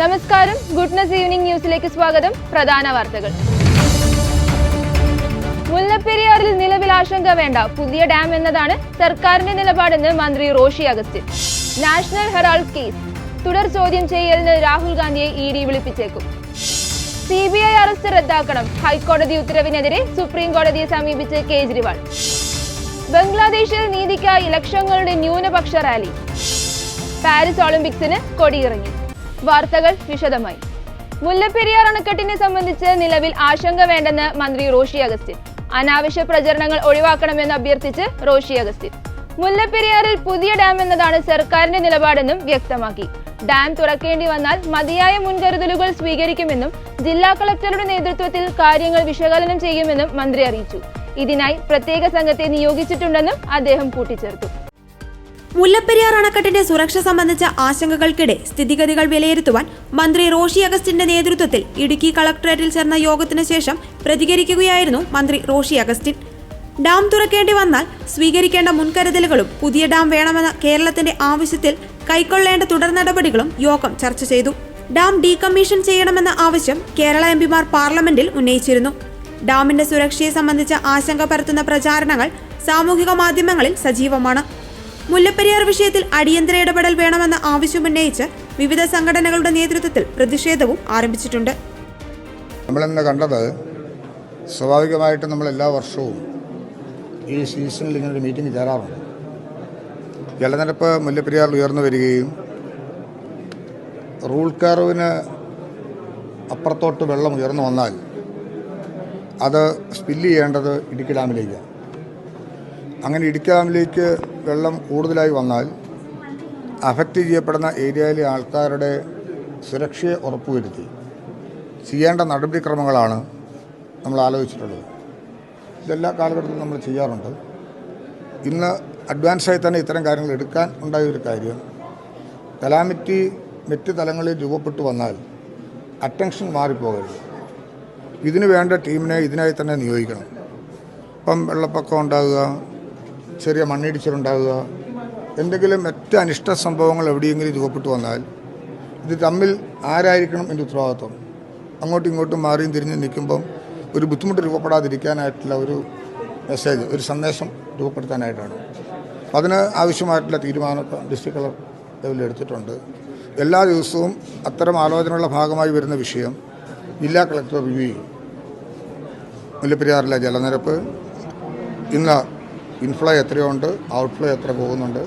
നമസ്കാരം, goodness evening ന്യൂസിലേക്ക് സ്വാഗതം. പ്രധാന വാർത്തകൾ. മുല്ലപ്പെരിയാറിൽ നിലവിൽ ആശങ്ക വേണ്ട, പുതിയ ഡാം എന്നതാണ് സർക്കാരിന്റെ നിലപാടെന്ന് മന്ത്രി Roshy Augustine. National herald case തുടർ ചോദ്യം ചെയ്യലിന് രാഹുൽ ഗാന്ധിയെ ഇഡി വിളിപ്പിച്ചേക്കും. CBI അറസ്റ്റ് റദ്ദാക്കണം, ഹൈക്കോടതി ഉത്തരവിനെതിരെ സുപ്രീം കോടതിയെ സമീപിച്ച് കേജ്രിവാൾ. ബംഗ്ലാദേശിൽ നീതിക്കായി ലക്ഷങ്ങളുടെ ന്യൂനപക്ഷ റാലി. പാരീസ് ഒളിമ്പിക്സിന് കൊടിയിറങ്ങി. വാർത്തകൾ വിശദമായി. മുല്ലപ്പെരിയാർ അണക്കെട്ടിനെ സംബന്ധിച്ച് നിലവിൽ ആശങ്ക വേണ്ടെന്ന് മന്ത്രി റോഷി അഗസ്റ്റിൻ. അനാവശ്യ പ്രചരണങ്ങൾ ഒഴിവാക്കണമെന്ന് അഭ്യർത്ഥിച്ച് റോഷി അഗസ്റ്റിൻ. മുല്ലപ്പെരിയാറിൽ പുതിയ ഡാം എന്നതാണ് സർക്കാരിന്റെ നിലപാടെന്നും വ്യക്തമാക്കി. ഡാം തുറക്കേണ്ടി വന്നാൽ മതിയായ മുൻകരുതലുകൾ സ്വീകരിക്കുമെന്നും ജില്ലാ കളക്ടറുടെ നേതൃത്വത്തിൽ കാര്യങ്ങൾ വിശകലനം ചെയ്യുമെന്നും മന്ത്രി അറിയിച്ചു. ഇതിനായി പ്രത്യേക സംഘത്തെ നിയോഗിച്ചിട്ടുണ്ടെന്നും അദ്ദേഹം കൂട്ടിച്ചേർത്തു. മുല്ലപ്പെരിയാർ അണക്കെട്ടിന്റെ സുരക്ഷ സംബന്ധിച്ച ആശങ്കകൾക്കിടെ സ്ഥിതിഗതികൾ വിലയിരുത്തുവാൻ മന്ത്രി റോഷി അഗസ്റ്റിന്റെ നേതൃത്വത്തിൽ ഇടുക്കി കളക്ടറേറ്റിൽ ചേർന്ന യോഗത്തിനു ശേഷം പ്രതികരിക്കുകയായിരുന്നു മന്ത്രി റോഷി അഗസ്റ്റിൻ. ഡാം തുറക്കേണ്ടി വന്നാൽ സ്വീകരിക്കേണ്ട മുൻകരുതലുകളും പുതിയ ഡാം വേണമെന്ന കേരളത്തിന്റെ ആവശ്യത്തിൽ കൈക്കൊള്ളേണ്ട തുടർ നടപടികളും യോഗം ചർച്ച ചെയ്തു. ഡാം ഡീകമ്മീഷൻ ചെയ്യണമെന്ന ആവശ്യം കേരള എംപിമാർ പാർലമെന്റിൽ ഉന്നയിച്ചിരുന്നു. ഡാമിന്റെ സുരക്ഷയെ സംബന്ധിച്ച ആശങ്ക പരത്തുന്ന പ്രചാരണങ്ങൾ സാമൂഹിക മാധ്യമങ്ങളിൽ സജീവമാണ്. മുല്ലപ്പെരിയാർ വിഷയത്തിൽ അടിയന്തര ഇടപെടൽ വേണമെന്ന ആവശ്യമുന്നയിച്ച് വിവിധ സംഘടനകളുടെ നേതൃത്വത്തിൽ പ്രതിഷേധവും ആരംഭിച്ചിട്ടുണ്ട്. നമ്മളിന്ന് കണ്ടത്, സ്വാഭാവികമായിട്ടും നമ്മൾ എല്ലാ വർഷവും ഈ സീസണിൽ ഇങ്ങനൊരു മീറ്റിംഗ് ചേരാറുണ്ട്. ജലനിരപ്പ് മുല്ലപ്പെരിയാറിൽ ഉയർന്നു വരികയും റൂൾ കർവിന് അപ്പുറത്തോട്ട് വെള്ളം ഉയർന്നു വന്നാൽ അത് സ്പില്ല് ചെയ്യേണ്ടത് ഇടുക്കി ഡാമിലേക്കാണ്. അങ്ങനെ ഇടുക്കി ഡാമിലേക്ക് വെള്ളം കൂടുതലായി വന്നാൽ അഫക്റ്റ് ചെയ്യപ്പെടുന്ന ഏരിയയിലെ ആൾക്കാരുടെ സുരക്ഷയെ ഉറപ്പുവരുത്തി ചെയ്യേണ്ട നടപടിക്രമങ്ങളാണ് നമ്മൾ ആലോചിച്ചിട്ടുള്ളത്. ഇതെല്ലാ കാലഘട്ടത്തിലും നമ്മൾ ചെയ്യാറുണ്ട്. ഇന്ന് അഡ്വാൻസായി തന്നെ ഇത്തരം കാര്യങ്ങൾ എടുക്കാൻ ഉണ്ടായൊരു കാര്യം, കലാമിറ്റി മറ്റ് തലങ്ങളിൽ രൂപപ്പെട്ടു വന്നാൽ അറ്റൻഷൻ മാറിപ്പോകരുത്. ഇതിന് വേണ്ട ടീമിനെ ഇതിനായി തന്നെ നിയോഗിക്കണം. ഇപ്പം വെള്ളപ്പൊക്കം ഉണ്ടാകുക, ചെറിയ മണ്ണിടിച്ചിലുണ്ടാകുക, എന്തെങ്കിലും മറ്റ് അനിഷ്ട സംഭവങ്ങൾ എവിടെയെങ്കിലും രൂപപ്പെട്ടു വന്നാൽ ഇത് തമ്മിൽ ആരായിരിക്കണം എൻ്റെ ഉത്തരവാദിത്വം? അങ്ങോട്ടും ഇങ്ങോട്ടും മാറിയും തിരിഞ്ഞ് നിൽക്കുമ്പം ഒരു ബുദ്ധിമുട്ട് രൂപപ്പെടാതിരിക്കാനായിട്ടുള്ള ഒരു മെസ്സേജ്, ഒരു സന്ദേശം രൂപപ്പെടുത്താനായിട്ടാണ്. അതിന് ആവശ്യമായിട്ടുള്ള തീരുമാനം ഡിസ്ട്രിക്ട് കളക്ടർ ലെവലിൽ എടുത്തിട്ടുണ്ട്. എല്ലാ ദിവസവും അത്തരം ആലോചനകളുടെ ഭാഗമായി വരുന്ന വിഷയം ജില്ലാ കളക്ടർ റിവ്യൂ ചെയ്യും. മുല്ലപ്പെരിയാറിലെ ജലനിരപ്പ്, ഇന്ന് ഇൻഫ്ലോ എത്രയുണ്ട്, ഔട്ട്ഫ്ലോ എത്ര പോകുന്നുണ്ട്,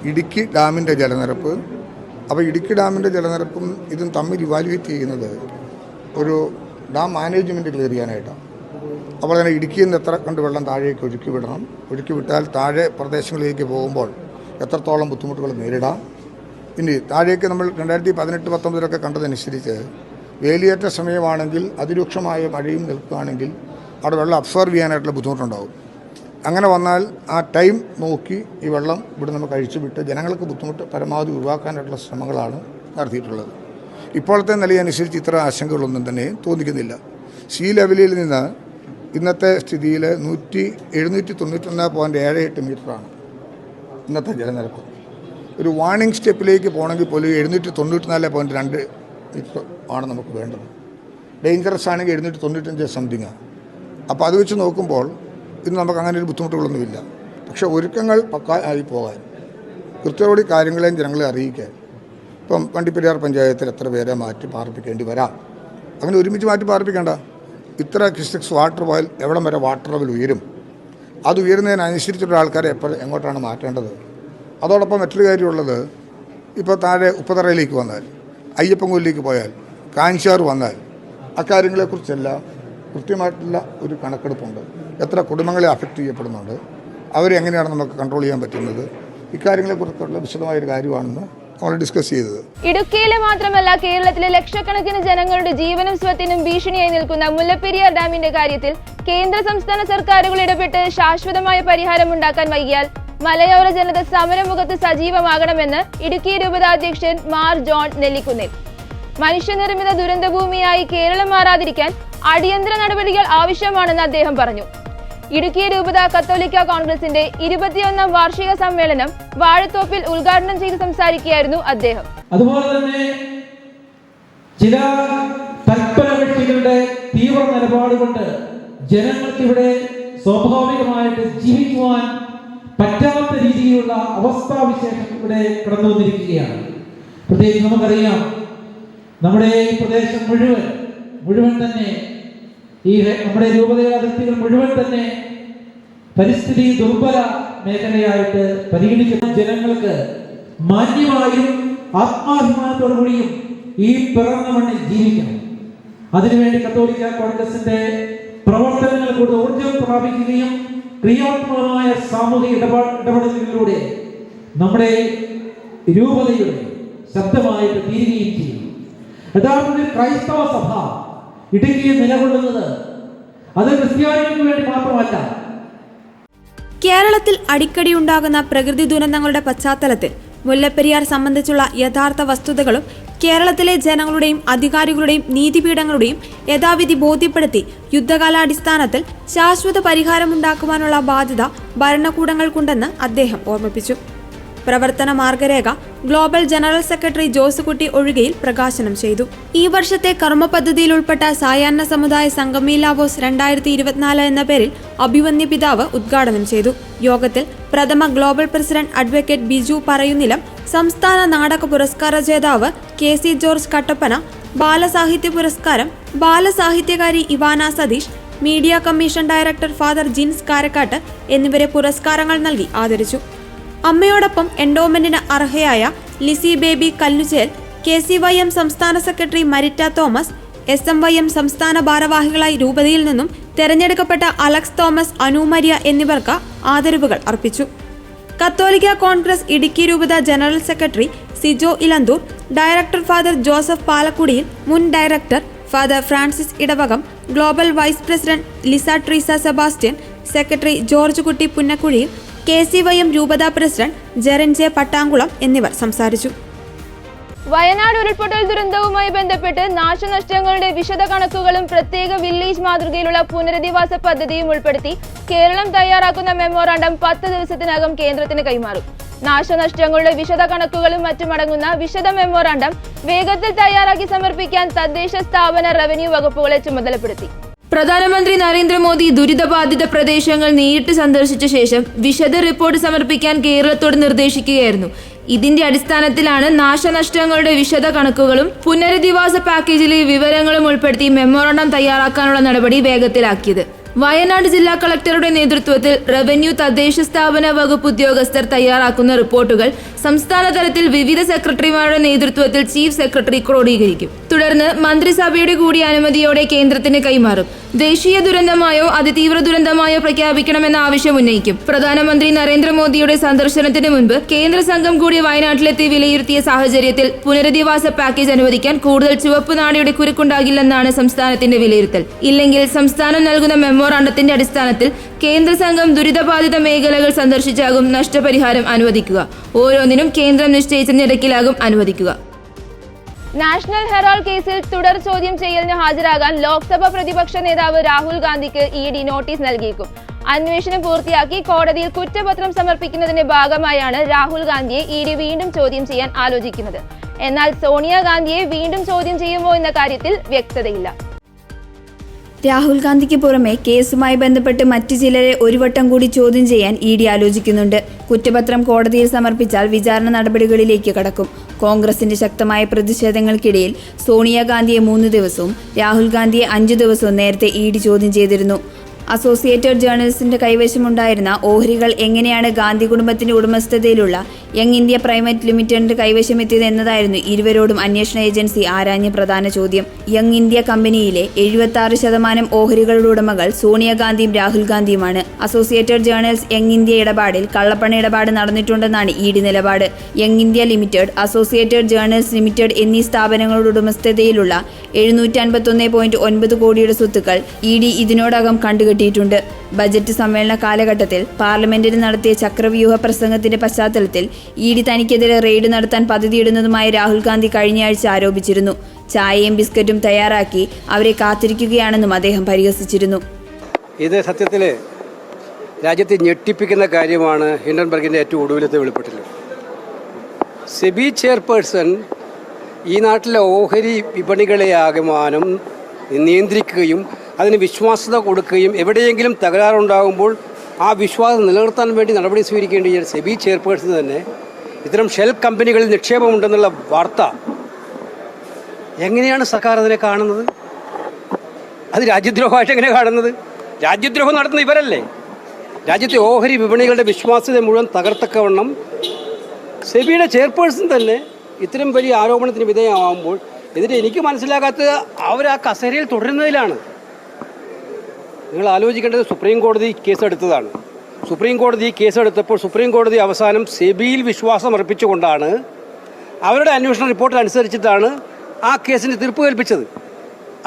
ഇടുക്കി ഡാമിൻ്റെ ജലനിരപ്പ്. അപ്പോൾ ഇടുക്കി ഡാമിൻ്റെ ജലനിരപ്പും ഇതും തമ്മിൽ ഇവാലുവേറ്റ് ചെയ്യുന്നത് ഒരു ഡാം മാനേജ്മെൻറ്റ് ക്ലിയർ ചെയ്യാനായിട്ടാണ്. അപ്പോൾ തന്നെ ഇടുക്കിയിൽ നിന്ന് എത്ര കണ്ട് വെള്ളം താഴേക്ക് ഒഴുക്കി വിടണം, ഒഴുക്കി വിട്ടാൽ താഴെ പ്രദേശങ്ങളിലേക്ക് പോകുമ്പോൾ എത്രത്തോളം ബുദ്ധിമുട്ടുകൾ നേരിടാം. ഇനി താഴേക്ക് നമ്മൾ 2018-19 കണ്ടതനുസരിച്ച് വേലിയേറ്റ സമയമാണെങ്കിൽ അതിരൂക്ഷമായ മഴയും നിൽക്കുകയാണെങ്കിൽ അവിടെ വെള്ളം അബ്സോർവ് ചെയ്യാനായിട്ടുള്ള ബുദ്ധിമുട്ടുണ്ടാകും. അങ്ങനെ വന്നാൽ ആ ടൈം നോക്കി ഈ വെള്ളം ഇവിടെ നമ്മൾ കഴിച്ചു വിട്ട് ജനങ്ങൾക്ക് ബുദ്ധിമുട്ട് പരമാവധി ഒഴിവാക്കാനായിട്ടുള്ള ശ്രമങ്ങളാണ് നടത്തിയിട്ടുള്ളത്. ഇപ്പോഴത്തെ നിലയനുസരിച്ച് ഇത്തരം ആശങ്കകളൊന്നും തന്നെ തോന്നിക്കുന്നില്ല. സീ ലെവലിൽ നിന്ന് ഇന്നത്തെ സ്ഥിതിയിൽ 791.78 മീറ്ററാണ് ഇന്നത്തെ ജലനിരപ്പ്. ഒരു വാർണിംഗ് സ്റ്റെപ്പിലേക്ക് പോകണമെങ്കിൽ പോലും 794.2 മീറ്റർ ആണ് നമുക്ക് വേണ്ടത്. ഡേഞ്ചറസ് ആണെങ്കിൽ 795 സംതിങ്ങാണ്. അപ്പോൾ അത് വെച്ച് നോക്കുമ്പോൾ ഇന്ന് നമുക്ക് അങ്ങനെ ഒരു ബുദ്ധിമുട്ടുകളൊന്നുമില്ല. പക്ഷേ ഒരുക്കങ്ങൾ പക്ക ആയി പോകാൻ, കൃത്യതയോടെ കാര്യങ്ങളെയും ജനങ്ങളെ അറിയിക്കാൻ, ഇപ്പം വണ്ടിപ്പെരിയാർ പഞ്ചായത്തിൽ എത്ര പേരെ മാറ്റി പാർപ്പിക്കേണ്ടി വരാം, അങ്ങനെ ഒരുമിച്ച് മാറ്റി പാർപ്പിക്കേണ്ട. ഇത്ര ക്യൂസെക്സ് വാട്ടർ പോയാൽ എവിടം വരെ വാട്ടർ ലെവൽ ഉയരും, അത് ഉയരുന്നതിനനുസരിച്ചുള്ള ആൾക്കാരെ എങ്ങോട്ടാണ് മാറ്റേണ്ടത്. അതോടൊപ്പം മറ്റൊരു കാര്യമുള്ളത്, ഇപ്പോൾ താഴെ ഉപ്പതറയിലേക്ക് വന്നാൽ, അയ്യപ്പൻകോലിലേക്ക് പോയാൽ, കാഞ്ചാർ വന്നാൽ, അക്കാര്യങ്ങളെക്കുറിച്ചെല്ലാം കൃത്യമായിട്ടുള്ള ഒരു കണക്കെടുപ്പുണ്ട്. എത്ര കുടുംബങ്ങളെ അഫക്റ്റ് ചെയ്യപ്പെടുന്നുണ്ട്, അവരെങ്ങനെയാണ് നമുക്ക് കൺട്രോൾ ചെയ്യാൻ പറ്റുന്നത്, ഇക്കാര്യങ്ങളെക്കുറിച്ചുള്ള വിശദമായൊരു കാര്യമാണെന്ന് നമ്മൾ ഡിസ്കസ് ചെയ്തത്. ഇടുക്കിയിലെ മാത്രമല്ല കേരളത്തിലെ ലക്ഷക്കണക്കിന് ജനങ്ങളുടെ ജീവനും സ്വത്തിനും ഭീഷണിയായി നിൽക്കുന്ന മുല്ലപ്പെരിയാർ ഡാമിന്റെ കാര്യത്തിൽ കേന്ദ്ര സംസ്ഥാന സർക്കാരുകൾ ഇടപെട്ട് ശാശ്വതമായ പരിഹാരമുണ്ടാക്കാൻ വൈകിയാൽ മലയോര ജനത സമരമുഖത്ത് സജീവമാകണമെന്ന് ഇടുക്കി രൂപതാധ്യക്ഷൻ മാർ ജോൺ നെല്ലിക്കുന്നേൽ. മനുഷ്യനിർമ്മിത ദുരന്തഭൂമിയായി കേരളം മാറാതിരിക്കാൻ അടിയന്തര നടപടികൾ ആവശ്യമാണെന്ന് അദ്ദേഹം പറഞ്ഞു. ഇടുക്കി രൂപത കത്തോലിക്ക കോൺഗ്രസിന്റെ 21ാം വാർഷിക സമ്മേളനം വാഴത്തോപ്പിൽ ഉദ്ഘാടനം ചെയ്ത് സംസാരിക്കുകയായിരുന്നു അദ്ദേഹം. അതുപോലെ തന്നെ ചില തൽപര വ്യക്തികളുടെ തീവ്ര നിലപാട് കൊണ്ട് ജനങ്ങൾക്കിവിടെ സ്വാഭാവികമായിട്ട് ജീവിക്കുവാൻ പറ്റാത്ത രീതിയിലുള്ള അവസ്ഥാവിശേഷം ഇവിടെ കടന്നു വന്നിരിക്കുകയാണ്. പ്രത്യേകിച്ച് നമുക്കറിയാം, നമ്മുടെ ഈ പ്രദേശം മുഴുവൻ തന്നെ ഈ നമ്മുടെ രൂപതയുടെ അതിർത്തികൾ മുഴുവൻ തന്നെ പരിസ്ഥിതി ദുർബല മേഖലയായിട്ട് പരിഗണിക്കുന്ന ജനങ്ങൾക്ക് മാന്യമായും ആത്മാഭിമാനത്തോടു കൂടിയും ഈ പിറന്ന മണ്ണിൽ ജീവിക്കണം. അതിനുവേണ്ടി കത്തോലിക്ക കോൺഗ്രസിന്റെ പ്രവർത്തനങ്ങൾ കൂടുതൽ ഊർജ്ജം പ്രാപിക്കുകയും ക്രിയാത്മകമായ സാമൂഹിക ഇടപെടലുകളിലൂടെ നമ്മുടെ രൂപതയുടെ ശബ്ദമായിട്ട് തീരുകയും ചെയ്യും. യഥാർത്ഥത്തിൽ ക്രൈസ്തവ സഭ ഇടുക്കിയിൽ നിലകൊള്ളുന്നത് അത് ക്രിസ്ത്യാനികൾക്ക് വേണ്ടി മാത്രമല്ല. കേരളത്തിൽ അടിക്കടി ഉണ്ടാകുന്ന പ്രകൃതി ദുരന്തങ്ങളുടെ പശ്ചാത്തലത്തിൽ മുല്ലപ്പെരിയാർ സംബന്ധിച്ചുള്ള യഥാർത്ഥ വസ്തുതകളും കേരളത്തിലെ ജനങ്ങളുടെയും അധികാരികളുടെയും നീതിപീഠങ്ങളുടെയും യഥാവിധി ബോധ്യപ്പെടുത്തി യുദ്ധകാലാടിസ്ഥാനത്തിൽ ശാശ്വത പരിഹാരമുണ്ടാക്കുവാനുള്ള ബാധ്യത ഭരണകൂടങ്ങൾക്കുണ്ടെന്ന് അദ്ദേഹം ഓർമ്മിപ്പിച്ചു. പ്രവർത്തന മാർഗരേഖ global general secretary Josekutty Ozhikayil പ്രകാശനം ചെയ്തു. ഈ വർഷത്തെ കർമ്മ പദ്ധതിയിൽ ഉൾപ്പെട്ട സായാഹ്ന സമുദായ സംഗമി ലാവോസ് 2024 എന്ന പേരിൽ അഭിവന്യ പിതാവ് ഉദ്ഘാടനം ചെയ്തു. യോഗത്തിൽ പ്രഥമ global president advocate Biju Parayunnilam, സംസ്ഥാന നാടക പുരസ്കാര ജേതാവ് KC ജോർജ് കട്ടപ്പന, ബാലസാഹിത്യ പുരസ്കാരം ബാലസാഹിത്യകാരി Ivana Satheesh, media commission director father Jins Karakkattu എന്നിവരെ പുരസ്കാരങ്ങൾ നൽകി ആദരിച്ചു. അമ്മയോടൊപ്പം എൻഡോമെന്റിന് അർഹയായ ലിസി ബേബി കല്ലുചേൽ, KCYM സംസ്ഥാന സെക്രട്ടറി മരിറ്റ തോമസ്, SMYM സംസ്ഥാന ഭാരവാഹികളായി രൂപതയിൽ നിന്നും തെരഞ്ഞെടുക്കപ്പെട്ട അലക്സ് തോമസ്, അനു മരിയ എന്നിവർക്ക് ആദരവുകൾ അർപ്പിച്ചു. കത്തോലിക്ക കോൺഗ്രസ് ഇടുക്കി രൂപത general secretary Sijo Elanthoor, director father Joseph പാലക്കുടിയിൽ, മുൻ director father Francis Edavakam, global vice president Lisa Treesa Sebastian, secretary Georgekutty പുന്നക്കുഴിയിൽ, KCYM രൂപത പ്രസിഡന്റ് ജെറിൻ ജെ പട്ടാങ്കുളം എന്നിവർ സംസാരിച്ചു. വയനാട് ഉരുൾപൊട്ടൽ ദുരന്തവുമായി ബന്ധപ്പെട്ട് നാശനഷ്ടങ്ങളുടെ വിശദ കണക്കുകളും പ്രത്യേക വില്ലേജ് മാതൃകയിലുള്ള പുനരധിവാസ പദ്ധതിയും ഉൾപ്പെടുത്തി കേരളം തയ്യാറാക്കുന്ന മെമ്മോറാണ്ടം 10 ദിവസത്തിനകം കേന്ദ്രത്തിന് കൈമാറും. നാശനഷ്ടങ്ങളുടെ വിശദ കണക്കുകളും മറ്റുമടങ്ങുന്ന വിശദ മെമ്മോറാണ്ടം വേഗത്തിൽ തയ്യാറാക്കി സമർപ്പിക്കാൻ തദ്ദേശ സ്ഥാപന റവന്യൂ വകുപ്പുകളെ ചുമതലപ്പെടുത്തി. പ്രധാനമന്ത്രി നരേന്ദ്രമോദി ദുരിതബാധിത പ്രദേശങ്ങൾ നേരിട്ട് സന്ദർശിച്ച ശേഷം വിശദ റിപ്പോർട്ട് സമർപ്പിക്കാൻ കേരളത്തോട് നിർദ്ദേശിക്കുകയായിരുന്നു. ഇതിന്റെ അടിസ്ഥാനത്തിലാണ് നാശനഷ്ടങ്ങളുടെ വിശദ കണക്കുകളും പുനരധിവാസ പാക്കേജിലെ വിവരങ്ങളും ഉൾപ്പെടുത്തി മെമ്മോറാണ്ടം തയ്യാറാക്കാനുള്ള നടപടി വേഗത്തിലാക്കിയത്. വയനാട് ജില്ലാ കളക്ടറുടെ നേതൃത്വത്തിൽ റവന്യൂ തദ്ദേശ സ്ഥാപന വകുപ്പ് ഉദ്യോഗസ്ഥർ തയ്യാറാക്കുന്ന റിപ്പോർട്ടുകൾ സംസ്ഥാന തലത്തിൽ വിവിധ സെക്രട്ടറിമാരുടെ നേതൃത്വത്തിൽ ചീഫ് സെക്രട്ടറി ക്രോഡീകരിക്കും. തുടർന്ന് മന്ത്രിസഭയുടെ കൂടി അനുമതിയോടെ കേന്ദ്രത്തിന് കൈമാറും. ദേശീയ ദുരന്തമായോ അതിതീവ്ര ദുരന്തമായോ പ്രഖ്യാപിക്കണമെന്ന ആവശ്യം ഉന്നയിക്കും. പ്രധാനമന്ത്രി നരേന്ദ്രമോദിയുടെ സന്ദർശനത്തിന് മുൻപ് കേന്ദ്ര സംഘം കൂടി വയനാട്ടിലെത്തി വിലയിരുത്തിയ സാഹചര്യത്തിൽ പുനരധിവാസ പാക്കേജ് അനുവദിക്കാൻ കൂടുതൽ ചുവപ്പ് നാടയുടെ കുരുക്കുണ്ടാകില്ലെന്നാണ് സംസ്ഥാനത്തിന്റെ വിലയിരുത്തൽ. ഇല്ലെങ്കിൽ സംസ്ഥാനം നൽകുന്ന മെമ്മോറാണ്ടത്തിന്റെ അടിസ്ഥാനത്തിൽ കേന്ദ്ര സംഘം ദുരിതബാധിത മേഖലകൾ സന്ദർശിച്ചാകും നഷ്ടപരിഹാരം അനുവദിക്കുക. ഓരോന്നിനും കേന്ദ്രം നിശ്ചയിച്ച നിരക്കിലാകും അനുവദിക്കുക. നാഷണൽ ഹെറാൾഡ് കേസിൽ തുടർ ചോദ്യം ചെയ്യലിന് ഹാജരാകാൻ ലോക്സഭാ പ്രതിപക്ഷ നേതാവ് രാഹുൽ ഗാന്ധിക്ക് ED നോട്ടീസ് നൽകിയേക്കും. അന്വേഷണം പൂർത്തിയാക്കി കോടതിയിൽ കുറ്റപത്രം സമർപ്പിക്കുന്നതിന്റെ ഭാഗമായാണ് രാഹുൽ ഗാന്ധിയെ ED വീണ്ടും ചോദ്യം ചെയ്യാൻ ആലോചിക്കുന്നത്. എന്നാൽ സോണിയാഗാന്ധിയെ വീണ്ടും ചോദ്യം ചെയ്യുമോ എന്ന കാര്യത്തിൽ വ്യക്തതയില്ല. രാഹുൽ ഗാന്ധിക്ക് പുറമെ കേസുമായി ബന്ധപ്പെട്ട് മറ്റു ചിലരെ ഒരു വട്ടം കൂടി ചോദ്യം ചെയ്യാൻ ED ആലോചിക്കുന്നുണ്ട്. കുറ്റപത്രം കോടതിയിൽ സമർപ്പിച്ചാൽ വിചാരണ നടപടികളിലേക്ക് കടക്കും. കോൺഗ്രസിന്റെ ശക്തമായ പ്രതിഷേധങ്ങൾക്കിടയിൽ സോണിയാഗാന്ധിയെ 3 ദിവസവും രാഹുൽ ഗാന്ധിയെ 5 ദിവസവും നേരത്തെ ED ചോദ്യം ചെയ്തിരുന്നു. അസോസിയേറ്റഡ് ജേർണലിസ്റ്റിന്റെ കൈവശമുണ്ടായിരുന്ന ഓഹരികൾ എങ്ങനെയാണ് ഗാന്ധി കുടുംബത്തിന്റെ ഉടമസ്ഥതയിലുള്ള യങ് ഇന്ത്യ പ്രൈവറ്റ് ലിമിറ്റഡിന്റെ കൈവശമെത്തിയത് എന്നതായിരുന്നു ഇരുവരോടും അന്വേഷണ ഏജൻസി ആരാഞ്ഞ പ്രധാന ചോദ്യം. യങ് ഇന്ത്യ കമ്പനിയിലെ 76% ഓഹരികളുടെ ഉടമകൾ സോണിയാഗാന്ധിയും രാഹുൽ ഗാന്ധിയുമാണ്. അസോസിയേറ്റഡ് ജേർണൽസ് യങ് ഇന്ത്യ ഇടപാടിൽ കള്ളപ്പണ ഇടപാട് നടന്നിട്ടുണ്ടെന്നാണ് ED നിലപാട്. Young India Limited, Associated Journals Limited എന്നീ സ്ഥാപനങ്ങളുടെ ഉടമസ്ഥതയിലുള്ള 751.9 കോടിയുടെ സ്വത്തുക്കൾ ED ഇതിനോടകം കണ്ടുകെട്ടിയിട്ടുണ്ട്. ബജറ്റ് സമ്മേളന കാലഘട്ടത്തിൽ പാർലമെന്റിൽ നടത്തിയ ചക്രവ്യൂഹ പ്രസംഗത്തിന്റെ പശ്ചാത്തലത്തിൽ ED തനിക്കെതിരെ റെയ്ഡ് നടത്താൻ പദ്ധതിയിടുന്നതുമായി രാഹുൽ ഗാന്ധി കഴിഞ്ഞയാഴ്ച ആരോപിച്ചിരുന്നു. ചായയും ബിസ്ക്കറ്റും തയ്യാറാക്കി അവരെ കാത്തിരിക്കുകയാണെന്നും അദ്ദേഹം പരിഹസിച്ചിരുന്നു. ഇത് സത്യത്തിൽ രാജ്യത്തെ ഞെട്ടിപ്പിക്കുന്ന കാര്യമാണ്. ഹിൻഡൻബർഗിൻ്റെ ഏറ്റവും ഒടുവിലത്തെ വെളിപ്പെട്ടില്ല. സെബി ചെയർപേഴ്സൺ ഈ നാട്ടിലെ ഓഹരി വിപണികളെ ആകമാനം നിയന്ത്രിക്കുകയും അതിന് വിശ്വാസ്യത കൊടുക്കുകയും എവിടെയെങ്കിലും തകരാറുണ്ടാകുമ്പോൾ ആ വിശ്വാസം നിലനിർത്താൻ വേണ്ടി നടപടി സ്വീകരിക്കേണ്ട ഈ സെബി ചെയർപേഴ്സൺ തന്നെ ഇത്തരം ഷെൽ കമ്പനികളിൽ നിക്ഷേപമുണ്ടെന്നുള്ള വാർത്ത എങ്ങനെയാണ് സർക്കാർ അതിനെ കാണുന്നത്? അത് രാജ്യദ്രോഹമായിട്ട് എങ്ങനെ കാണുന്നത്? രാജ്യദ്രോഹം നടത്തുന്ന ഇവരല്ലേ? രാജ്യത്തെ ഓഹരി വിപണികളുടെ വിശ്വാസ്യത മുഴുവൻ തകർത്തക്കവണ്ണം സെബിയുടെ ചെയർപേഴ്സൺ തന്നെ ഇത്തരം വലിയ ആരോപണത്തിന് വിധേയമാകുമ്പോൾ ഇതിന് എനിക്ക് മനസ്സിലാകാത്തത് അവർ ആ കസേരയിൽ തുടരുന്നതിലാണ്. നിങ്ങൾ ആലോചിക്കേണ്ടത് സുപ്രീം കോടതി കേസെടുത്തതാണ്. സുപ്രീം കോടതി കേസെടുത്തപ്പോൾ സുപ്രീം കോടതി അവസാനം സെബിയിൽ വിശ്വാസം അർപ്പിച്ചുകൊണ്ടാണ് അവരുടെ അന്വേഷണ റിപ്പോർട്ട് അനുസരിച്ചിട്ടാണ് ആ കേസിന് തീർപ്പ് കൽപ്പിച്ചത്.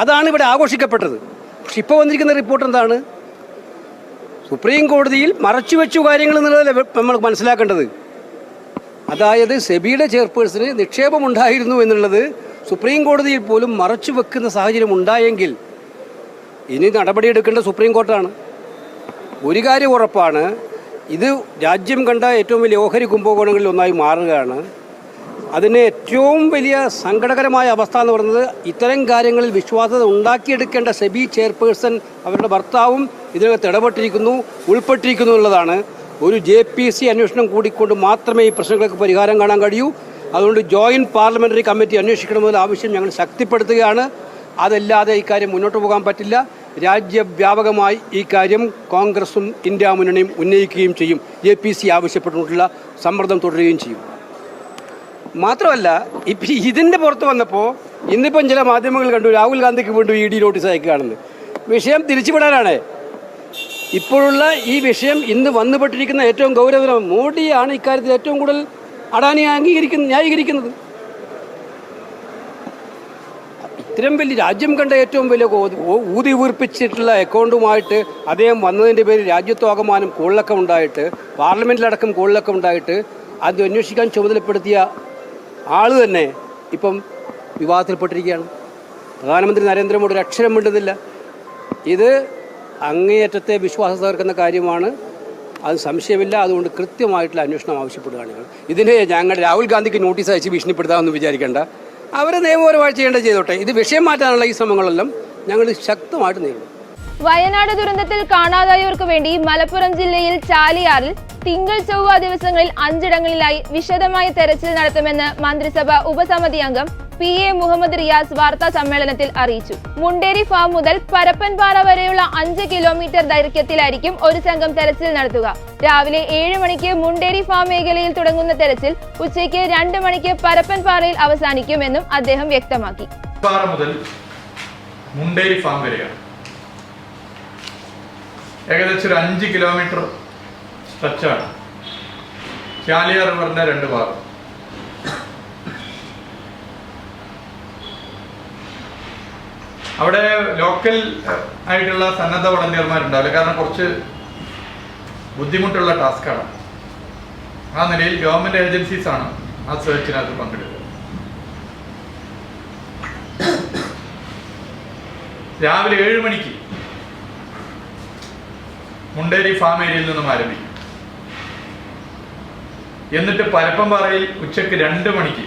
അതാണ് ഇവിടെ ആഘോഷിക്കപ്പെട്ടത്. പക്ഷെ ഇപ്പോൾ വന്നിരിക്കുന്ന റിപ്പോർട്ട് എന്താണ്? സുപ്രീം കോടതിയിൽ മറച്ചുവെച്ചു കാര്യങ്ങൾ എന്നുള്ളതല്ലേ നമ്മൾ മനസ്സിലാക്കേണ്ടത്. അതായത് സെബിയുടെ ചെയർപേഴ്സന് നിക്ഷേപമുണ്ടായിരുന്നു എന്നുള്ളത് സുപ്രീം കോടതിയിൽ പോലും മറച്ചു വെക്കുന്ന സാഹചര്യം ഉണ്ടായെങ്കിൽ ഇനി നടപടിയെടുക്കേണ്ട സുപ്രീം കോർട്ടാണ്. ഒരു കാര്യം ഉറപ്പാണ്, ഇത് രാജ്യം കണ്ട ഏറ്റവും വലിയ ഓഹരി കുംഭകോണങ്ങളിൽ ഒന്നായി മാറുകയാണ്. അതിന് ഏറ്റവും വലിയ സങ്കടകരമായ അവസ്ഥ എന്ന് പറയുന്നത് ഇത്തരം കാര്യങ്ങളിൽ വിശ്വാസ്യത ഉണ്ടാക്കിയെടുക്കേണ്ട സെബി ചെയർപേഴ്സൺ അവരുടെ ഭർത്താവും ഇതിനകത്ത് ഇടപെട്ടിരിക്കുന്നു, ഉൾപ്പെട്ടിരിക്കുന്നു എന്നുള്ളതാണ്. ഒരു JPC അന്വേഷണം കൂടിക്കൊണ്ട് മാത്രമേ ഈ പ്രശ്നങ്ങൾക്ക് പരിഹാരം കാണാൻ കഴിയൂ. അതുകൊണ്ട് ജോയിൻറ്റ് പാർലമെൻ്ററി കമ്മിറ്റി അന്വേഷിക്കണമെന്നുള്ള ആവശ്യം ഞങ്ങൾ ശക്തിപ്പെടുത്തുകയാണ്. അതല്ലാതെ ഇക്കാര്യം മുന്നോട്ട് പോകാൻ പറ്റില്ല. രാജ്യവ്യാപകമായി ഈ കാര്യം കോൺഗ്രസും ഇന്ത്യ മുന്നണിയും ഉന്നയിക്കുകയും ചെയ്യും. JPC ആവശ്യപ്പെട്ടുകൊണ്ടുള്ള സമ്മർദ്ദം തുടരുകയും ചെയ്യും. മാത്രമല്ല ഇപ്പം ഇതിൻ്റെ പുറത്ത് വന്നപ്പോൾ ഇന്നിപ്പം ചില മാധ്യമങ്ങൾ കണ്ടു രാഹുൽ ഗാന്ധിക്ക് വീണ്ടും ED നോട്ടീസ് അയക്കുകയാണെന്ന്. വിഷയം തിരിച്ചുവിടാനാണ്. ഇപ്പോഴുള്ള ഈ വിഷയം ഇന്ന് വന്നുപെട്ടിരിക്കുന്ന ഏറ്റവും ഗൗരവതരം മോഡിയാണ് ഇക്കാര്യത്തിൽ ഏറ്റവും കൂടുതൽ അഡാനി ന്യായീകരിക്കുന്നത്. ഇത്തരം വലിയ രാജ്യം കണ്ട ഏറ്റവും വലിയ ഊതി വീർപ്പിച്ചിട്ടുള്ള അക്കൗണ്ടുമായിട്ട് അദ്ദേഹം വന്നതിൻ്റെ പേരിൽ രാജ്യത്താകമാനം കോളിളക്കം ഉണ്ടായിട്ട്, പാർലമെൻറ്റിലടക്കം കോളിളക്കം ഉണ്ടായിട്ട് അത് അന്വേഷിക്കാൻ ചുമതലപ്പെടുത്തിയ ആൾ തന്നെ ഇപ്പം വിവാദത്തിൽപ്പെട്ടിരിക്കുകയാണ്. പ്രധാനമന്ത്രി നരേന്ദ്രമോദി ഒരു അക്ഷരം മിണ്ടുന്നില്ല. ഇത് അങ്ങേയറ്റത്തെ വിശ്വാസം തകർക്കുന്ന കാര്യമാണ്. അത് സംശയമില്ല. അതുകൊണ്ട് കൃത്യമായിട്ടുള്ള അന്വേഷണം ആവശ്യപ്പെടുകയാണ് ഞങ്ങൾ. ഇതിന് ഞങ്ങൾ രാഹുൽ ഗാന്ധിക്ക് നോട്ടീസ് അയച്ച് ഭീഷണിപ്പെടുത്താമെന്ന് വിചാരിക്കേണ്ട. അവർ നിയമപരമായി ചെയ്യേണ്ടത് ചെയ്തോട്ടെ. ഇത് വിഷയം മാറ്റാനുള്ള ഈ ശ്രമങ്ങളെല്ലാം ഞങ്ങൾ ശക്തമായിട്ട് നേരിടും. വയനാട് ദുരന്തത്തിൽ കാണാതായവർക്ക് വേണ്ടി മലപ്പുറം ജില്ലയിൽ ചാലിയാറിൽ തിങ്കൾ ചൊവ്വ ദിവസങ്ങളിൽ 5 ഇടങ്ങളിലായി വിശദമായ തെരച്ചിൽ നടത്തുമെന്ന് മന്ത്രിസഭ ഉപസമിതി അംഗം PA മുഹമ്മദ് റിയാസ് വാർത്താ സമ്മേളനത്തിൽ അറിയിച്ചു. മുണ്ടേരി ഫാം മുതൽ പരപ്പൻപാറ വരെയുള്ള 5 കിലോമീറ്റർ ദൈർഘ്യത്തിലായിരിക്കും ഒരു സംഘം തെരച്ചിൽ നടത്തുക. രാവിലെ 7 മണിക്ക് മുണ്ടേരി ഫാം മേഖലയിൽ തുടങ്ങുന്ന തെരച്ചിൽ ഉച്ചയ്ക്ക് 2 മണിക്ക് പരപ്പൻപാറയിൽ അവസാനിക്കുമെന്നും അദ്ദേഹം വ്യക്തമാക്കി. മുതൽ മുണ്ടേരി ഫാം വരെയാണ് ഏകദേശം ഒരു 5 കിലോമീറ്റർ സ്ട്രെച്ചാണ്. ചാലിയാർ റിവറിന്റെ 2 ഭാഗം. അവിടെ ലോക്കൽ ആയിട്ടുള്ള സന്നദ്ധ വളണ്ടിയർമാരുണ്ടാവില്ല. കാരണം കുറച്ച് ബുദ്ധിമുട്ടുള്ള ടാസ്ക്കാണ്. ആ നിലയിൽ ഗവൺമെന്റ് ഏജൻസീസാണ് ആ സെർച്ചിനകത്ത് പങ്കെടുക്കുക. രാവിലെ 7 മണിക്ക് മുണ്ടേരി ഫാം ഏരിയയിൽ നിന്നും ആരംഭിക്കും. എന്നിട്ട് പരപ്പൻപാറയിൽ ഉച്ചയ്ക്ക് 2 മണിക്ക്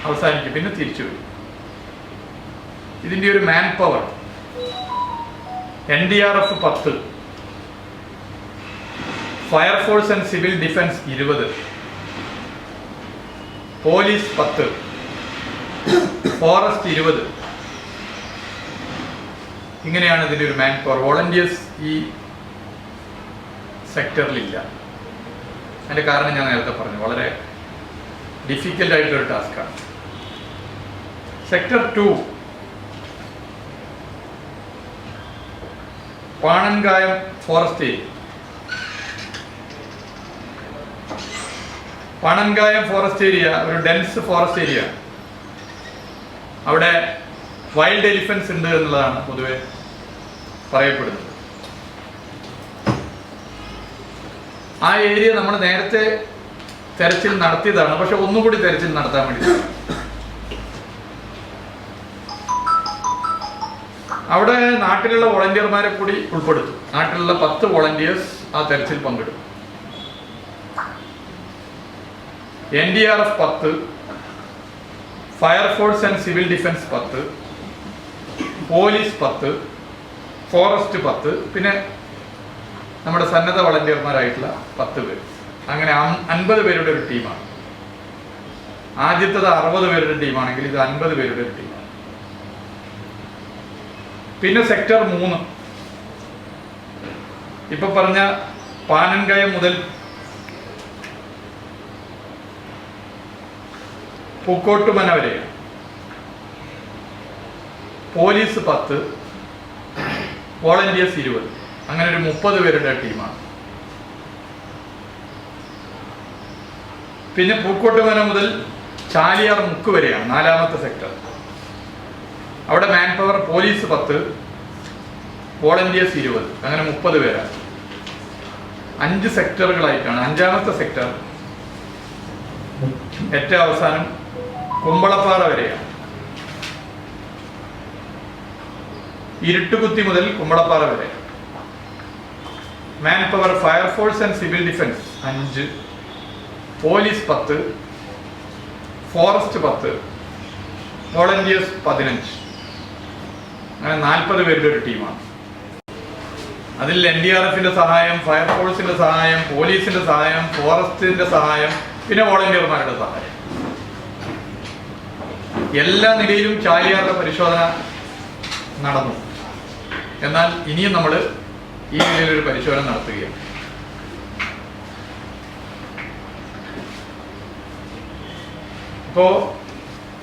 അവസാനിക്കും. പിന്നെ തിരിച്ചു വരും. ഇതിൻ്റെ ഒരു man power NDRF 10, fire force and civil defence 20, police 10, forest 20. ഇങ്ങനെയാണ് ഇതിൻ്റെ ഒരു മാൻ പവർ. വോളണ്ടിയേഴ്സ് ഈ സെക്ടറിലില്ല. അതിൻ്റെ കാരണം ഞാൻ നേരത്തെ പറഞ്ഞു, വളരെ ഡിഫിക്കൽട്ട് ആയിട്ടൊരു ടാസ്ക്കാണ്. Sector 2 Panankayam forest area. Panankayam forest area ഒരു ഡെൻസ് ഫോറസ്റ്റ് ഏരിയ. അവിടെ വൈൽഡ് എലിഫൻസ് ഉണ്ട് എന്നുള്ളതാണ് പൊതുവെ പറയപ്പെടുന്നത്. ആ ഏരിയ നമ്മൾ നേരത്തെ തെരച്ചിൽ നടത്തിയതാണ്. പക്ഷെ ഒന്നുകൂടി തെരച്ചിൽ നടത്താൻ വേണ്ടി അവിടെ നാട്ടിലുള്ള വോളണ്ടിയർമാരെ കൂടി ഉൾപ്പെടുത്തും. നാട്ടിലുള്ള 10 വോളണ്ടിയേഴ്സ് ആ തെരച്ചിൽ പങ്കെടുക്കും. NDRF 10, fire force and civil defence 10, police 10, forest 10, പിന്നെ നമ്മുടെ സന്നദ്ധ വളണ്ടിയർമാരായിട്ടുള്ള 10 പേര്. അങ്ങനെ 50 പേരുടെ ഒരു ടീമാണ്. ആദ്യത്തേത് 60 പേരുടെ ടീമാണെങ്കിൽ ഇത് 50 പേരുടെ ഒരു ടീമാണ്. പിന്നെ സെക്ടർ 3 ഇപ്പൊ പറഞ്ഞ പാനൻകയം മുതൽ പൂക്കോട്ടുമന വരെ പോലീസ് 10, വോളണ്ടിയേഴ്സ് 20, അങ്ങനെ ഒരു 30 പേരുടെ ടീമാണ്. പിന്നെ പൂക്കോട്ടുമന മുതൽ ചാലിയാർ മുക്ക് വരെയാണ് 4ാമത്തെ സെക്ടർ. അവിടെ മാൻ പവർ പോലീസ് 10, വോളണ്ടിയേഴ്സ് 20, അങ്ങനെ 30 പേരാണ്. 5 സെക്ടറുകളായിട്ടാണ്. 5ാമത്തെ സെക്ടർ ഏറ്റവും അവസാനം കുമ്പളപ്പാറ വരെയാണ്. ഇരുട്ടുകുത്തി മുതൽ കുമ്പളപ്പാറ വരെ. Man power fire force and civil defence 5, police 10, forest 10, volunteers 15, അങ്ങനെ 40 പേരുടെ ഒരു ടീമാണ്. അതിൽ NDRFന്റെ സഹായം, ഫയർഫോഴ്സിന്റെ സഹായം, പോലീസിന്റെ സഹായം, ഫോറസ്റ്റിന്റെ സഹായം, പിന്നെ വോളണ്ടിയർമാരുടെ സഹായം. എല്ലാ നിലയിലും ചാലിയാറുടെ പരിശോധന നടന്നു. എന്നാൽ ഇനിയും നമ്മൾ ഈ നിലയിലൊരു പരിശോധന നടത്തുകയാണ്. ഇപ്പോ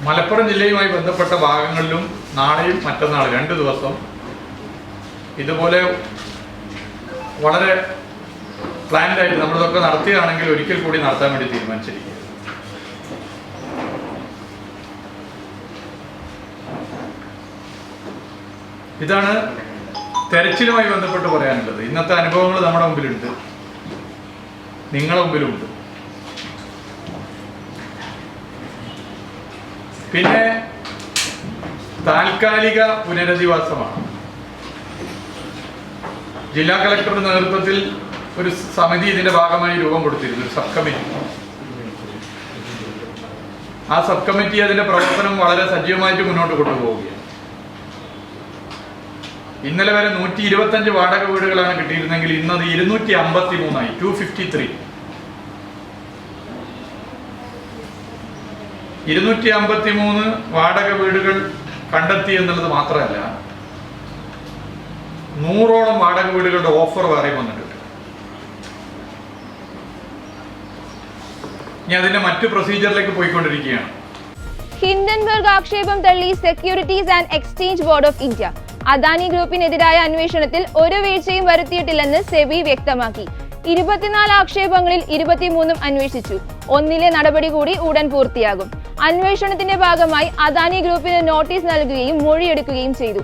മലപ്പുറം ജില്ലയുമായി ബന്ധപ്പെട്ട ഭാഗങ്ങളിലും നാളെയും മറ്റന്നാളും 2 ദിവസം ഇതുപോലെ വളരെ പ്ലാൻഡ് ആയിട്ട് നമ്മളിതൊക്കെ നടത്തുകയാണെങ്കിൽ ഒരിക്കൽ കൂടി നടത്താൻ വേണ്ടി തീരുമാനിച്ചിരിക്കുക. ഇതാണ് തെരച്ചിലുമായി ബന്ധപ്പെട്ട് പറയാനുള്ളത്. ഇന്നത്തെ അനുഭവങ്ങൾ നമ്മുടെ മുമ്പിലുണ്ട്, നിങ്ങളുടെ മുമ്പിലുണ്ട്. പിന്നെ താൽക്കാലിക പുനരധിവാസമാണ്. ജില്ലാ കളക്ടറുടെ നേതൃത്വത്തിൽ ഒരു സമിതി ഇതിന്റെ ഭാഗമായി രൂപം കൊടുത്തിരുന്നു, ഒരു സബ് കമ്മിറ്റി. ആ സബ് കമ്മിറ്റി അതിന്റെ പ്രവർത്തനം വളരെ സജീവമായിട്ട് മുന്നോട്ട് കൊണ്ടുപോവുകയാണ്. ഇന്നലെ വരെ 125 വാടക വീടുകളാണ് കിട്ടിയിരുന്നെങ്കിൽ ഇന്നത് 253ആയി, 253. 253 വാടക വീടുകൾ കണ്ടെത്തി എന്നുള്ളത് മാത്രമല്ല, 100ഓളം വാടക വീടുകളുടെ ഓഫർ വേറെ വന്നിട്ടുണ്ട്. ഇനി അതിന്റെ മറ്റു പ്രൊസീജിയറിലേക്ക് പോയിക്കൊണ്ടിരിക്കുകയാണ്. ഹിൻഡൻബർഗ് ആക്ഷേപം തള്ളി Securities and Exchange Board of India. Adani ഗ്രൂപ്പിനെതിരായ അന്വേഷണത്തിൽ ഒരു വീഴ്ചയും വരുത്തിയിട്ടില്ലെന്ന് സെബി വ്യക്തമാക്കി. 24 ആക്ഷേപങ്ങളിൽ 23 അന്വേഷിച്ചു. 1ലെ നടപടി കൂടി ഉടൻ പൂർത്തിയാകും. അന്വേഷണത്തിന്റെ ഭാഗമായി അദാനി ഗ്രൂപ്പിന് നോട്ടീസ് നൽകുകയും മൊഴിയെടുക്കുകയും ചെയ്തു.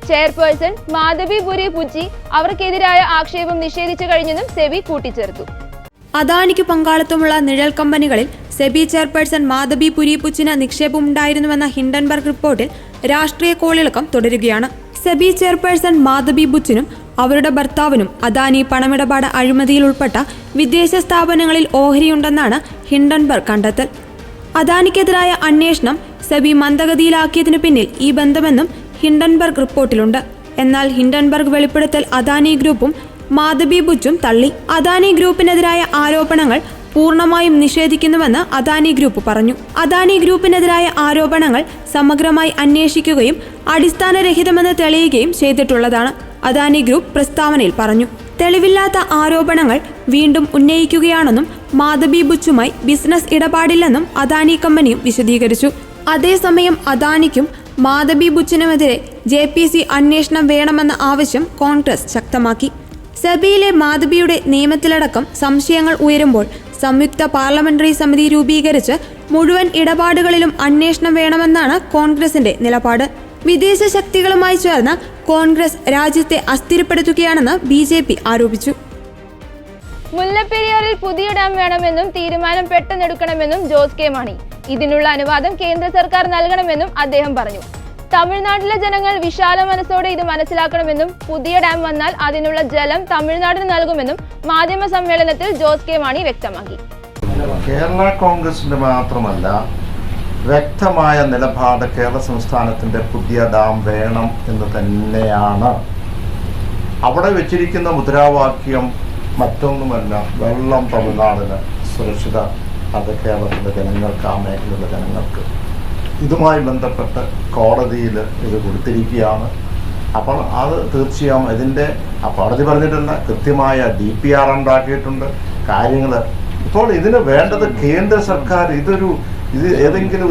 ചെയർപേഴ്സൺ മാധബി പുരി പുച്ചി അവർക്കെതിരായ ആക്ഷേപം നിഷേധിച്ചു കഴിഞ്ഞെന്നും സെബി കൂട്ടിച്ചേർത്തു. അദാനിക്ക് പങ്കാളിത്തമുള്ള നിഴൽ കമ്പനികളിൽ സെബി ചെയർപേഴ്സൺ മാധബി പുരി പുച്ചിന് നിക്ഷേപമുണ്ടായിരുന്നുവെന്ന ഹിൻഡൻബർഗ് റിപ്പോർട്ടിൽ രാഷ്ട്രീയ കോളിളക്കം തുടരുകയാണ്. സെബി ചെയർപേഴ്സൺ മാധബി ബുച്ചിനും അവരുടെ ഭർത്താവിനും അദാനി പണമിടപാട് അഴിമതിയിൽ ഉൾപ്പെട്ട വിദേശ സ്ഥാപനങ്ങളിൽ ഓഹരിയുണ്ടെന്നാണ് ഹിൻഡൻബർഗ് കണ്ടെത്തൽ. അദാനിക്കെതിരായ അന്വേഷണം സെബി മന്ദഗതിയിലാക്കിയതിനു പിന്നിൽ ഈ ബന്ധമെന്നും ഹിൻഡൻബർഗ് റിപ്പോർട്ടിലുണ്ട്. എന്നാൽ ഹിൻഡൻബർഗ് വെളിപ്പെടുത്തൽ അദാനി ഗ്രൂപ്പും മാധബി ബുച്ചും തള്ളി. അദാനി ഗ്രൂപ്പിനെതിരായ ആരോപണങ്ങൾ പൂർണ്ണമായും നിഷേധിക്കുന്നുവെന്ന് അദാനി ഗ്രൂപ്പ് പറഞ്ഞു. അദാനി ഗ്രൂപ്പിനെതിരായ ആരോപണങ്ങൾ സമഗ്രമായി അന്വേഷിക്കുകയും അടിസ്ഥാനരഹിതമെന്ന് തെളിയുകയും ചെയ്തിട്ടുള്ളതാണ് അദാനി ഗ്രൂപ്പ് പ്രസ്താവനയിൽ പറഞ്ഞു. തെളിവില്ലാത്ത ആരോപണങ്ങൾ വീണ്ടും ഉന്നയിക്കുകയാണെന്നും മാധബി ബുച്ചുമായി ബിസിനസ് ഇടപാടില്ലെന്നും അദാനി കമ്പനിയും വിശദീകരിച്ചു. അതേസമയം അദാനിക്കും മാധബി ബുച്ചിനുമെതിരെ JPC അന്വേഷണം വേണമെന്ന ആവശ്യം കോൺഗ്രസ് ശക്തമാക്കി. സെബിയിലെ മാധബിയുടെ നിയമത്തിലടക്കം സംശയങ്ങൾ ഉയരുമ്പോൾ സംയുക്ത പാർലമെന്ററി സമിതി രൂപീകരിച്ച് മുഴുവൻ ഇടപാടുകളിലും അന്വേഷണം വേണമെന്നാണ് കോൺഗ്രസിന്റെ നിലപാട്. വിദേശ ശക്തികളുമായി ചേർന്ന് കോൺഗ്രസ് രാജ്യത്തെ അസ്ഥിരപ്പെടുത്തുകയാണെന്ന് BJP ആരോപിച്ചു. മുല്ലപ്പെരിയാറിൽ പുതിയ ഡാം വേണമെന്നും തീരുമാനം പെട്ടെന്നെടുക്കണമെന്നും ജോസ് കെ മാണി. ഇതിനുള്ള അനുവാദം കേന്ദ്ര സർക്കാർ നൽകണമെന്നും അദ്ദേഹം പറഞ്ഞു. തമിഴ്നാട്ടിലെ ജനങ്ങൾ വിശാല മനസ്സോടെ ഇത് മനസ്സിലാക്കണമെന്നും പുതിയ ഡാം വന്നാൽ അതിനുള്ള ജലം തമിഴ്നാടിന് നൽകുമെന്നും മാധ്യമ സമ്മേളനത്തിൽ ജോസ് കെ മാണി വ്യക്തമാക്കി. കേരള കോൺഗ്രസിൻ്റെ മാത്രമല്ല, വ്യക്തമായ നിലപാട് കേരള സംസ്ഥാനത്തിൻ്റെ പുതിയ ഡാം വേണം എന്ന് തന്നെയാണ്. അവിടെ വെച്ചിരിക്കുന്ന മുദ്രാവാക്യം മറ്റൊന്നുമല്ല, വെള്ളം തമിഴ്നാടിന് സുരക്ഷിത, അത് കേരളത്തിലെ ജനങ്ങൾക്ക്, ആ മേഖലയിലെ ജനങ്ങൾക്ക്. ഇതുമായി ബന്ധപ്പെട്ട് കോടതിയിൽ ഇത് കൊടുത്തിരിക്കുകയാണ്. അപ്പോൾ അത് തീർച്ചയായും ഇതിൻ്റെ കോടതി പറഞ്ഞിട്ടുള്ള കൃത്യമായ DPR ഉണ്ടാക്കിയിട്ടുണ്ട് കാര്യങ്ങൾ. ഇപ്പോൾ ഇതിന് വേണ്ടത് കേന്ദ്ര സർക്കാർ ഇത് ഏതെങ്കിലും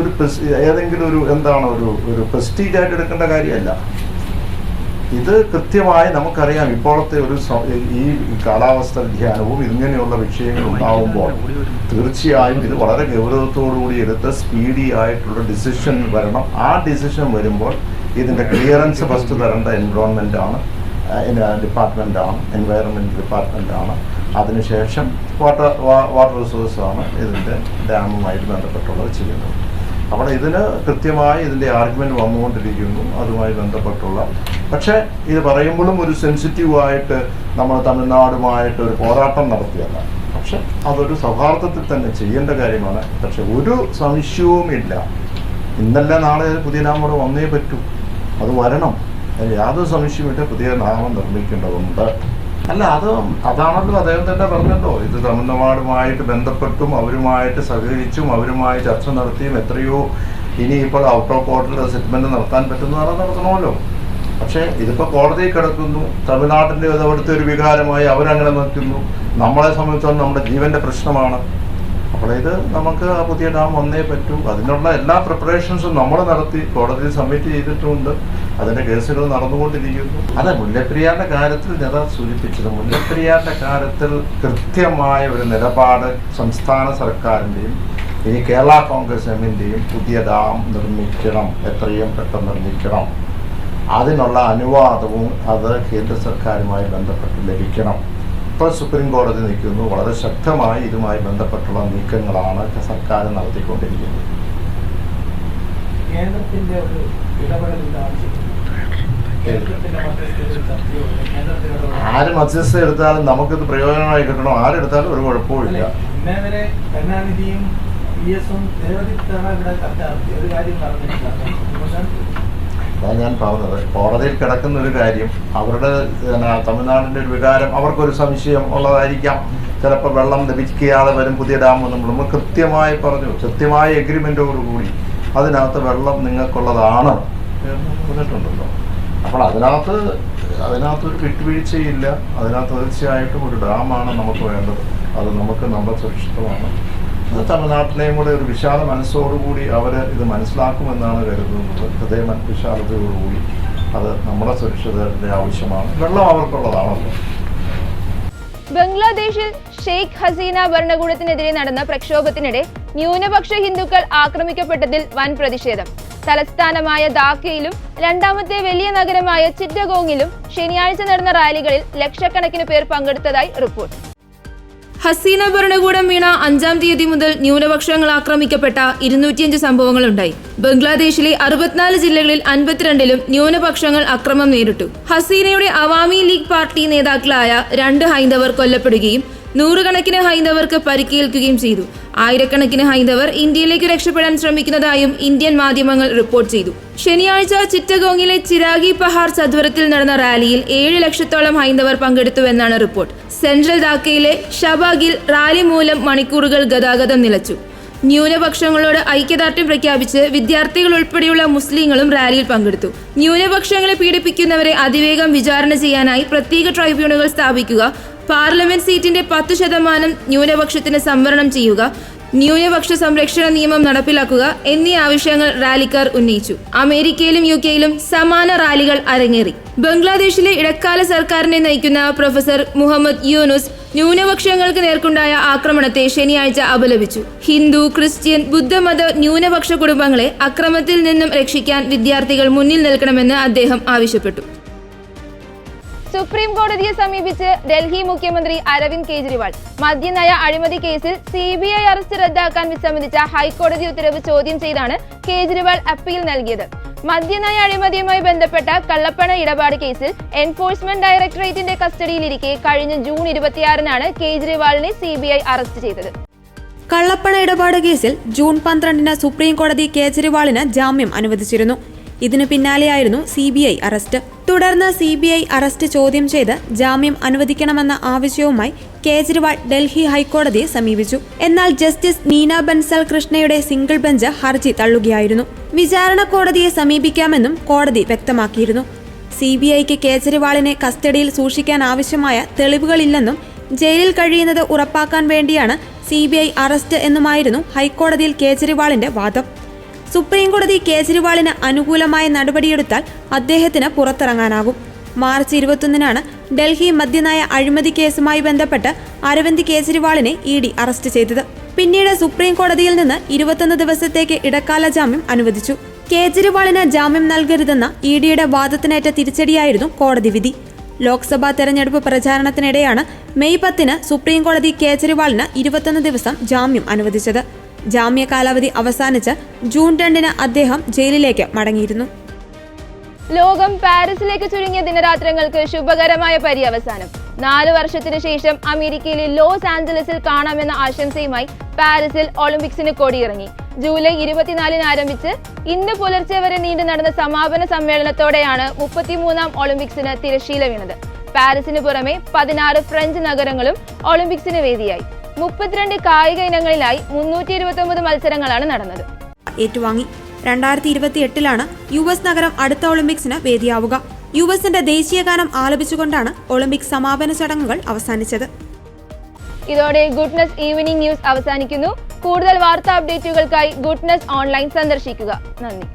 ഒരു എന്താണ് ഒരു പ്രസ്റ്റീജായിട്ട് എടുക്കേണ്ട കാര്യമല്ല. ഇത് കൃത്യമായി നമുക്കറിയാം. ഇപ്പോഴത്തെ ഈ കാലാവസ്ഥ വ്യതിയാനവും ഇങ്ങനെയുള്ള വിഷയങ്ങൾ ഉണ്ടാകുമ്പോൾ തീർച്ചയായും ഇത് വളരെ ഗൗരവത്തോടുകൂടി എടുത്ത് സ്പീഡി ആയിട്ടുള്ള ഡിസിഷൻ വരണം. ആ ഡിസിഷൻ വരുമ്പോൾ ഇതിൻ്റെ ക്ലിയറൻസ് ഫസ്റ്റ് തരേണ്ട എൻവയോൺമെൻറ്റ് ഡിപ്പാർട്ട്മെൻറ്റാണ്. അതിനുശേഷം വാട്ടർ റിസോഴ്സാണ് ഇതിൻ്റെ ഡാമുമായിട്ട് ബന്ധപ്പെട്ടുള്ളത് ചെയ്യുന്നത്. അപ്പോൾ ഇതിന് കൃത്യമായി ഇതിൻ്റെ ആർഗ്യുമെൻറ്റ് വന്നുകൊണ്ടിരിക്കുന്നു അതുമായി ബന്ധപ്പെട്ടുള്ള. പക്ഷേ ഇത് പറയുമ്പോഴും ഒരു സെൻസിറ്റീവായിട്ട് നമ്മൾ തമിഴ്നാടുമായിട്ട് ഒരു പോരാട്ടം നടത്തിയല്ല. പക്ഷെ അതൊരു സൗഹാർദ്ദത്തിൽ തന്നെ ചെയ്യേണ്ട കാര്യമാണ്. പക്ഷെ ഒരു സംശയവുമില്ല, ഇന്നല്ല നാളെ പുതിയ ഡാം കൂടെ വന്നേ പറ്റൂ, അത് വരണം. യാതൊരു സംശയമില്ല, പുതിയ ഡാം നിർമ്മിക്കേണ്ടതുണ്ട്. അല്ല, അതാണല്ലോ അദ്ദേഹം തന്നെ പറഞ്ഞല്ലോ. ഇത് തമിഴ്നാടുമായിട്ട് ബന്ധപ്പെട്ടും അവരുമായിട്ട് സഹകരിച്ചും അവരുമായി ചർച്ച നടത്തിയും എത്രയോ ഇനിയിപ്പോൾ ഔട്ട് ഓഫ് കോർട്ടിൽ സെറ്റിൽമെൻറ്റ് നടത്താൻ പറ്റുന്നതാണ് നടത്തണമല്ലോ. പക്ഷേ ഇതിപ്പോൾ കോടതിയിൽ കിടക്കുന്നു. തമിഴ്നാട്ടിൻ്റെ അവിടുത്തെ ഒരു വികാരമായി അവരങ്ങനെ നിൽക്കുന്നു. നമ്മളെ സംബന്ധിച്ചോളം നമ്മുടെ ജീവൻ്റെ പ്രശ്നമാണ്. അപ്പോൾ ഇത് നമുക്ക് ആ പുതിയ ഡാം വന്നേ പറ്റൂ. അതിനുള്ള എല്ലാ പ്രിപ്പറേഷൻസും നമ്മൾ നടത്തി കോടതിയിൽ സബ്മിറ്റ് ചെയ്തിട്ടുമുണ്ട്. അതിൻ്റെ കേസുകൾ നടന്നുകൊണ്ടിരിക്കുന്നു. അതെ, മുല്ലപ്പെരിയാറിൻ്റെ കാര്യത്തിൽ ഞാൻ സൂചിപ്പിച്ചത്, മുല്ലപ്പെരിയാറിൻ്റെ കാര്യത്തിൽ കൃത്യമായ ഒരു നിലപാട് സംസ്ഥാന സർക്കാരിൻ്റെയും ഇനി കേരള കോൺഗ്രസ് എമ്മിൻ്റെയും പുതിയ ഡാം നിർമ്മിക്കണം, എത്രയും പെട്ടെന്ന് നിർമ്മിക്കണം. അതിനുള്ള അനുവാദവും അത് കേന്ദ്ര സർക്കാരുമായി ബന്ധപ്പെട്ട് ലഭിക്കണം. ഇപ്പോൾ സുപ്രീം കോടതി നിൽക്കുന്നു. വളരെ ശക്തമായി ഇതുമായി ബന്ധപ്പെട്ടുള്ള നീക്കങ്ങളാണ് സർക്കാർ നടത്തിക്കൊണ്ടിരിക്കുന്നത്. കേന്ദ്രത്തിന്റെ ഒരു ഇടപെടലിന്റെ ആവശ്യം ആര് മധ്യസ്ഥ എടുത്താലും നമുക്കിത് പ്രയോജനമായി കിട്ടണം. ആരെടുത്താലും ഒരു കുഴപ്പമില്ല. ഇന്നേ വരെ കരുണാനിധിയും PS-ഉം നിരവധി തവണ ഇവിടെ ചർച്ച നടത്തി, ഒരു കാര്യം പറഞ്ഞിട്ടില്ല. അതാണ് ഞാൻ പറഞ്ഞത്. കോടതിയിൽ കിടക്കുന്ന ഒരു കാര്യം, അവരുടെ തമിഴ്നാടിൻ്റെ ഒരു വികാരം, അവർക്കൊരു സംശയം ഉള്ളതായിരിക്കാം. ചിലപ്പോൾ വെള്ളം ലഭിക്കാതെ വരും പുതിയ ഡാം നമ്മൾ കൃത്യമായി പറഞ്ഞു, കൃത്യമായ എഗ്രിമെൻറ്റോടുകൂടി അതിനകത്ത് വെള്ളം നിങ്ങൾക്കുള്ളതാണ് പറഞ്ഞിട്ടുണ്ടല്ലോ. അപ്പോൾ അതിനകത്തൊരു വിട്ടുവീഴ്ചയില്ല. അതിനകത്ത് തീർച്ചയായിട്ടും ഒരു ഡാമാണ് നമുക്ക് വേണ്ടത്. അത് നമുക്ക് നമ്മുടെ സുരക്ഷിതമാണ്. അത് തമിഴ്നാട്ടിലെയും കൂടെ ഒരു വിശാല മനസ്സോടുകൂടി അവർ ഇത് മനസ്സിലാക്കുമെന്നാണ് കരുതുന്നത്. ഹൃദയ വിശാലതയോടുകൂടി അത് നമ്മുടെ സുരക്ഷിതരുടെ ആവശ്യമാണ്. വെള്ളം അവർക്കുള്ളതാണല്ലോ. ബംഗ്ലാദേശിൽ ഷെയ്ഖ് ഹസീന ഭരണകൂടത്തിനെതിരെ നടന്ന പ്രക്ഷോഭത്തിനിടെ ന്യൂനപക്ഷ ഹിന്ദുക്കൾ ആക്രമിക്കപ്പെട്ടതിൽ വൻ പ്രതിഷേധം. തലസ്ഥാനമായ ധാക്കയിലും രണ്ടാമത്തെ വലിയ നഗരമായ ചിറ്റഗോങ്ങിലും ശനിയാഴ്ച നടന്ന റാലികളിൽ ലക്ഷക്കണക്കിന് പേർ പങ്കെടുത്തതായി റിപ്പോർട്ട്. ഹസീന ഭരണകൂടം വീണ 5-ാം തീയതി മുതൽ ന്യൂനപക്ഷങ്ങൾ ആക്രമിക്കപ്പെട്ട 205 സംഭവങ്ങളുണ്ടായി. ബംഗ്ലാദേശിലെ 64 ജില്ലകളിൽ 52-ലും ന്യൂനപക്ഷങ്ങൾ അക്രമം നേരിട്ടു. ഹസീനയുടെ അവാമി ലീഗ് പാർട്ടി നേതാക്കളായ 2 ഹൈന്ദവർ കൊല്ലപ്പെടുകയും 100 കണക്കിന് ഹൈന്ദവർക്ക് പരിക്കേൽക്കുകയും ചെയ്തു. ആയിരക്കണക്കിന് ഹൈന്ദവർ ഇന്ത്യയിലേക്ക് രക്ഷപ്പെടാൻ ശ്രമിക്കുന്നതായും ഇന്ത്യൻ മാധ്യമങ്ങൾ റിപ്പോർട്ട് ചെയ്തു. ശനിയാഴ്ച ചിറ്റഗോങ്ങിലെ ചിരാഗി പഹാർ ചത്വരത്തിൽ നടന്ന റാലിയിൽ 7 ലക്ഷത്തോളം ഹൈന്ദവർ പങ്കെടുത്തുവെന്നാണ് റിപ്പോർട്ട്. സെൻട്രൽ ധാക്കയിലെ ഷബാഗിൽ റാലി മൂലം മണിക്കൂറുകൾ ഗതാഗതം നിലച്ചു. ന്യൂനപക്ഷങ്ങളോട് ഐക്യദാർഢ്യം പ്രഖ്യാപിച്ച് വിദ്യാർത്ഥികൾ ഉൾപ്പെടെയുള്ള മുസ്ലിങ്ങളും റാലിയിൽ പങ്കെടുത്തു. ന്യൂനപക്ഷങ്ങളെ പീഡിപ്പിക്കുന്നവരെ അതിവേഗം വിചാരണ ചെയ്യാനായി പ്രത്യേക ട്രൈബ്യൂണലുകൾ സ്ഥാപിക്കുക, പാർലമെന്റ് സീറ്റിന്റെ 10% ന്യൂനപക്ഷത്തിന് സംവരണം ചെയ്യുക, ന്യൂനപക്ഷ സംരക്ഷണ നിയമം നടപ്പിലാക്കുക എന്നീ ആവശ്യങ്ങൾ റാലിക്കാർ ഉന്നയിച്ചു. അമേരിക്കയിലും UK-യിലും സമാന റാലികൾ അരങ്ങേറി. ബംഗ്ലാദേശിലെ ഇടക്കാല സർക്കാരിനെ നയിക്കുന്ന പ്രൊഫസർ മുഹമ്മദ് യൂനുസ് ന്യൂനപക്ഷങ്ങൾക്ക് നേർക്കുണ്ടായ ആക്രമണത്തെ ശനിയാഴ്ച അപലപിച്ചു. ഹിന്ദു, ക്രിസ്ത്യൻ, ബുദ്ധമത ന്യൂനപക്ഷ കുടുംബങ്ങളെ അക്രമത്തിൽ നിന്നും രക്ഷിക്കാൻ വിദ്യാർത്ഥികൾ മുന്നിൽ നിൽക്കണമെന്ന് അദ്ദേഹം ആവശ്യപ്പെട്ടു. സുപ്രീം കോടതിയെ സമീപിച്ച് ഡൽഹി മുഖ്യമന്ത്രി അരവിന്ദ് കെജ്രിവാൾ. മദ്യനയ അഴിമതി കേസിൽ CBI അറസ്റ്റ് റദ്ദാക്കാൻ വിസമ്മതിച്ച ഹൈക്കോടതി ഉത്തരവ് ചോദ്യം ചെയ്താണ് കെജ്രിവാൾ അപ്പീൽ നൽകിയത്. മദ്യനയ അഴിമതിയുമായി ബന്ധപ്പെട്ട കള്ളപ്പണ ഇടപാട് കേസിൽ എൻഫോഴ്സ്മെന്റ് ഡയറക്ടറേറ്റിന്റെ കസ്റ്റഡിയിലിരിക്കെ കഴിഞ്ഞ ജൂൺ 26-നാണ് കെജ്രിവാളിനെ CBI അറസ്റ്റ് ചെയ്തത്. കള്ളപ്പണ ഇടപാട് കേസിൽ ജൂൺ 12 സുപ്രീം കോടതി കേജ്രിവാളിന് ജാമ്യം അനുവദിച്ചിരുന്നു. ഇതിനു പിന്നാലെയായിരുന്നു CBI അറസ്റ്റ്. തുടർന്ന് CBI അറസ്റ്റ് ചോദ്യം ചെയ്ത് ജാമ്യം അനുവദിക്കണമെന്ന ആവശ്യവുമായി കേജ്രിവാൾ ഡൽഹി ഹൈക്കോടതിയെ സമീപിച്ചു. എന്നാൽ ജസ്റ്റിസ് നീന ബൻസൽ കൃഷ്ണയുടെ സിംഗിൾ ബെഞ്ച് ഹർജി തള്ളുകയായിരുന്നു. വിചാരണ കോടതിയെ സമീപിക്കാമെന്നും കോടതി വ്യക്തമാക്കിയിരുന്നു. CBIക്ക് കേജ്രിവാളിനെ കസ്റ്റഡിയിൽ സൂക്ഷിക്കാൻ ആവശ്യമായ തെളിവുകളില്ലെന്നും ജയിലിൽ കഴിയുന്നത് ഉറപ്പാക്കാൻ വേണ്ടിയാണ് CBI അറസ്റ്റ് എന്നുമായിരുന്നു ഹൈക്കോടതിയിൽ കേജ്രിവാളിന്റെ വാദം. സുപ്രീം കോടതി കേജ്രിവാളിന് അനുകൂലമായ നടപടിയെടുത്താൽ അദ്ദേഹത്തിന് പുറത്തിറങ്ങാനാകും. മാർച്ച് 21-നാണ് ഡൽഹി മദ്യനയ അഴിമതി കേസുമായി ബന്ധപ്പെട്ട് അരവിന്ദ് കേജ്രിവാളിനെ ED അറസ്റ്റ് ചെയ്തത്. പിന്നീട് സുപ്രീം കോടതിയിൽ നിന്ന് 21 ദിവസത്തേക്ക് ഇടക്കാല ജാമ്യം അനുവദിച്ചു. കേജ്രിവാളിന് ജാമ്യം നൽകരുതെന്ന EDയുടെ വാദത്തിനേറ്റ തിരിച്ചടിയായിരുന്നു കോടതി വിധി. ലോക്സഭാ തെരഞ്ഞെടുപ്പ് പ്രചാരണത്തിനിടെയാണ് മെയ് 10 സുപ്രീം കോടതി കേജ്രിവാളിന് 21 ദിവസം ജാമ്യം അനുവദിച്ചത്. ജാമ്യ കാലാവധി അവസാനിച്ച് ജൂൺ 2 അദ്ദേഹം ജയിലിലേക്ക് മടങ്ങിയിരുന്നു. ലോകം പാരീസിലേക്ക് ചുരുങ്ങിയ ദിനരാത്രങ്ങൾക്ക് ശുഭകരമായ പര്യവസാനം. 4 വർഷത്തിനു ശേഷം അമേരിക്കയിലെ ലോസ് ആഞ്ചലസിൽ കാണാമെന്ന ആശംസയുമായി പാരീസിൽ ഒളിമ്പിക്സിന് കൊടിയിറങ്ങി. ജൂലൈ 24-ന് ആരംഭിച്ച് ഇന്ന് പുലർച്ചെ വരെ നീണ്ടു നടന്ന സമാപന സമ്മേളനത്തോടെയാണ് 33-ാം ഒളിമ്പിക്സിന് തിരശ്ശീല വീണത്. പാരീസിന് പുറമെ 16 ഫ്രഞ്ച് നഗരങ്ങളും ഒളിമ്പിക്സിന് വേദിയായി. 32 കായിക ഇനങ്ങളിലായി 329 മത്സരങ്ങളാണ് നടന്നത്. ഏറ്റുവാങ്ങി 2028-ലാണ് US നഗരം അടുത്ത ഒളിമ്പിക്സിന് വേദിയാവുക. USന്റെ ദേശീയ ഗാനം ആലപിച്ചുകൊണ്ടാണ് ഒളിമ്പിക് സമാപന ചടങ്ങുകൾ അവസാനിച്ചത്. ഇതോടെ ഗുഡ്നസ് ഈവനിംഗ് ന്യൂസ് അവസാനിക്കുന്നു. കൂടുതൽ വാർത്താ അപ്ഡേറ്റുകൾക്കായി ഗുഡ്നസ് ഓൺലൈൻ സന്ദർശിക്കുക. നന്ദി.